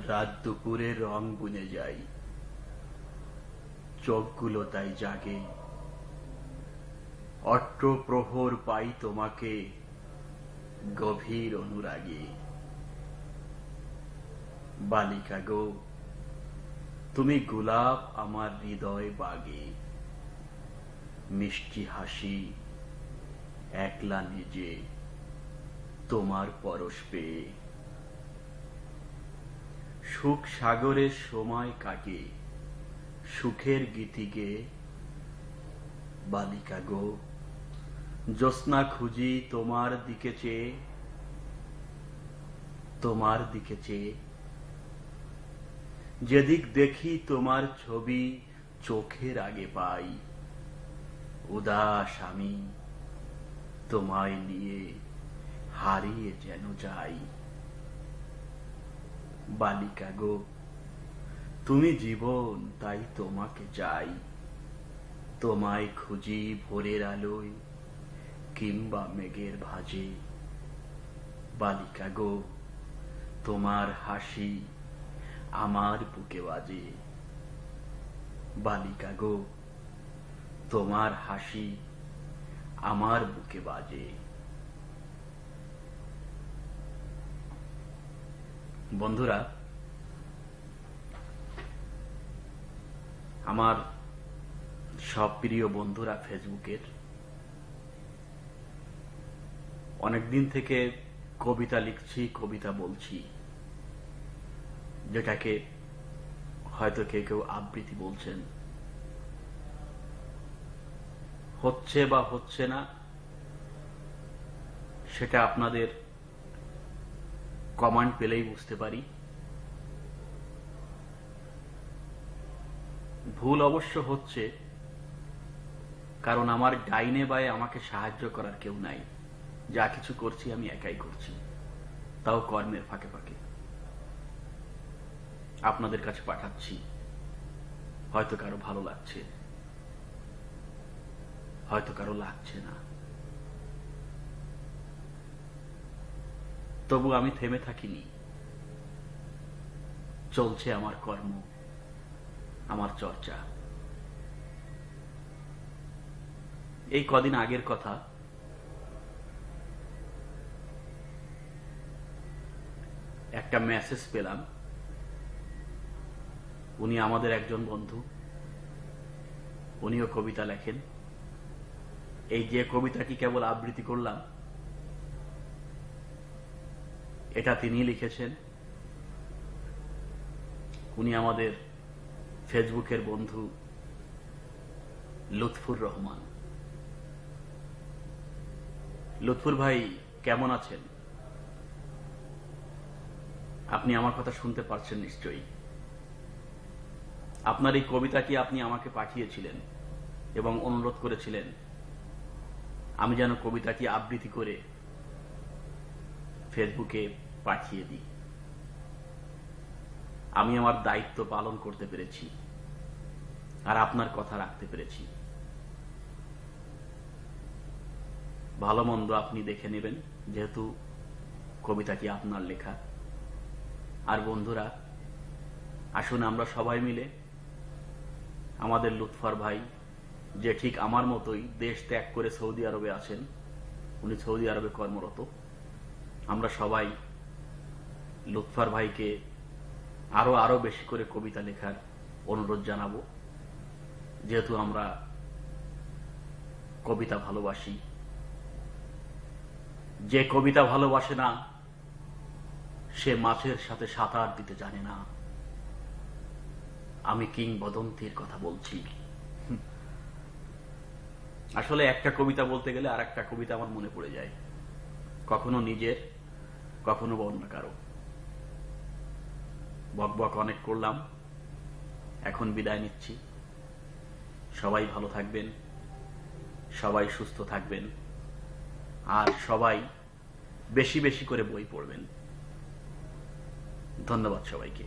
রাত দুপুরে রং বুনে যাই, চোখগুলো তাই জাগে। অট্ট প্রহর পাই তোমাকে গভীর অনুরাগে। বালিকা গো, তুমি গোলাপ আমার হৃদয় বাগে। মিষ্টি হাসি একলা নিজে তোমার পরশ পেয়ে। সুখ সাগরের সময় কাটে সুখের গীতি গেয়ে। বালিকা গো, জ্যোৎস্না খুঁজি তোমার দিকে চেয়ে, তোমার দিকে চেয়ে। যেদিক দেখি তোমার ছবি চোখের আগে পাই। উদাস আমি তোমায় নিয়ে হারিয়ে যেন যাই। বালিকা গো, তুমি জীবন তাই তোমাকে চাই। তোমায় খুঁজি ভোরের আলোয় কিংবা মেঘের ভাঁজে। বালিকা গো, তোমার হাসি আমার বুকে বাজে। বালিকা গো, তোমার হাসি আমার বুকে বাজে। বন্ধুরা, আমার সব প্রিয় বন্ধুরা ফেসবুকের, অনেকদিন থেকে কবিতা লিখছি, কবিতা বলছি, যেটাকে হয়তো কেউ কেউ আবৃত্তি বলছেন। হচ্ছে বা হচ্ছে না সেটা আপনাদের কমেন্ট পেলেই বুঝতে পারি। ভুল অবশ্য হচ্ছে, কারণ আমার ডাইনে বায়ে আমাকে সাহায্য করার কেউ নাই। যা কিছু করছি আমি একাই করছি, তাও কর্মের ফাঁকে ফাঁকে আপনাদের কাছে পাঠাচ্ছি। হয়তো কারো ভালো লাগছে, হয়তো কারো লাগছে না, তবু আমি থেমে থাকিনি। চলছে আমার কর্ম, আমার চর্চা। এই কদিন আগের কথা, একটা মেসেজ পেলাম। উনি আমাদের একজন বন্ধু, উনিও কবিতা লেখেন। এই যে কবিতাটি কেবল আবৃত্তি করলাম, এটা তিনি লিখেছেন। উনি আমাদের ফেসবুকের বন্ধু লুৎফুর রহমান। লুৎফুর ভাই, কেমন আছেন? আপনি আমার কথা শুনতে পারছেন নিশ্চয়ই। আপনার এই কবিতাটি আপনি আমাকে পাঠিয়েছিলেন এবং অনুরোধ করেছিলেন আমি যেন কবিতাটি আবৃত্তি করে ফেসবুকে পাঠিয়ে দিই। আমি আমার দায়িত্ব পালন করতে পেরেছি আর আপনার কথা রাখতে পেরেছি। ভালো মন্দ আপনি দেখে নেবেন, যেহেতু কবিতাটি আপনার লেখা। আর বন্ধুরা, আসুন আমরা সবাই মিলে আমাদের লুৎফর ভাই, যে ঠিক আমার মতোই দেশ ত্যাগ করে সৌদি আরবে আছেন, উনি সৌদি আরবে কর্মরত, আমরা সবাই লুৎফর ভাইকে আরো বেশি করে কবিতা লেখার অনুরোধ জানাবো। যেহেতু আমরা কবিতা ভালোবাসি। যে কবিতা ভালোবাসে না, সে মাছের সাথে সাঁতার দিতে জানে না। আমি কিংবদন্তির কথা বলছি। আসলে একটা কবিতা বলতে গেলে আর একটা কবিতা আমার মনে পড়ে যায়, কখনো নিজের, কখনো বা অন্য কারো। বকবক অনেক করলাম, এখন বিদায় নিচ্ছি। সবাই ভালো থাকবেন, সবাই সুস্থ থাকবেন, আর সবাই বেশি বেশি করে বই পড়বেন। ধন্যবাদ সবাইকে।